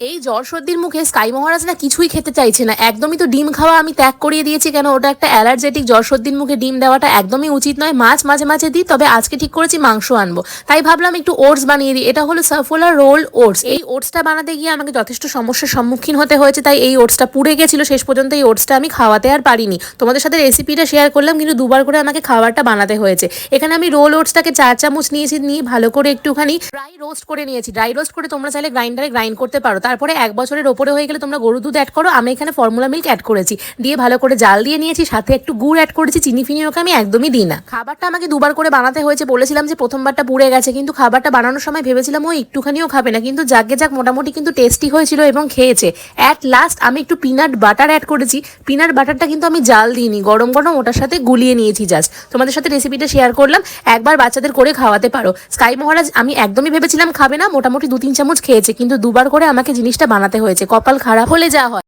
এই জ্বর সর্দির মুখে স্কাই মহারাজ না কিছুই খেতে চাইছে না। একদমই তো ডিম খাওয়া আমি ত্যাগ করিয়ে দিয়েছি, কেন ওটা একটা অ্যালার্জেটিক। জ্বর সর্দির মুখে ডিম দেওয়াটা একদমই উচিত নয়। মাছ মাঝে মাঝে দিই, তবে আজকে ঠিক করেছি মাংস আনবো। তাই ভাবলাম একটু ওটস বানিয়ে দিই। এটা হলো সাফোলা রোল ওটস। এই ওটসটা বানাতে গিয়ে আমাকে যথেষ্ট সমস্যার সম্মুখীন হতে হয়েছে, তাই এই ওটসটা পুড়ে গেছিল। শেষ পর্যন্ত এই ওটসটা আমি খাওয়াতে আর পারিনি। তোমাদের সাথে রেসিপিটা শেয়ার করলাম, কিন্তু দুবার করে আমাকে খাবারটা বানাতে হয়েছে। এখানে আমি রোল ওটসটাকে 4 চামচ নিয়েছি, নিয়ে ভালো করে একটুখানি ড্রাই রোস্ট করে নিয়েছি। ড্রাই রোস্ট করে তোমরা চাইলে গ্রাইন্ডারে গ্রাইন্ড করতে পারো। তারপরে 1 বছরের ওপরে হয়ে গেলে তোমরা গরুর দুধ অ্যাড করো। আমি এখানে ফর্মুলা মিল্ক অ্যাড করেছি, দিয়ে ভালো করে জাল দিয়ে নিয়েছি। সাথে একটু গুড় অ্যাড করেছি। চিনি ফিনি ওকে আমি একদমই দিই না। খাবারটা আমাকে দুবার করে বানাতে হয়েছে। বলেছিলাম যে প্রথমবারটা পুড়ে গেছে, কিন্তু খাবারটা বানানোর সময় ভেবেছিলাম ও একটুখানিও খাবে না, কিন্তু যাকে যাক মোটামুটি কিন্তু টেস্টি হয়েছিল এবং খেয়েছে। অ্যাট লাস্ট আমি একটু পিনাট বাটার অ্যাড করেছি। পিনাট বাটারটা কিন্তু আমি জাল দিইনি, গরম গরম ওটার সাথে গুলিয়ে নিয়েছি জাস্ট। তোমাদের সাথে রেসিপিটা শেয়ার করলাম, একবার বাচ্চাদের করে খাওয়াতে পারো। স্কাই মহারাজ আমি একদমই ভেবেছিলাম খাবে না, মোটামুটি 2-3 চামচ খেয়েছে, কিন্তু দুবার করে আমাকে জিনিসটা বানাতে হয়েছে। কপাল খারাপ হলে যা হয়।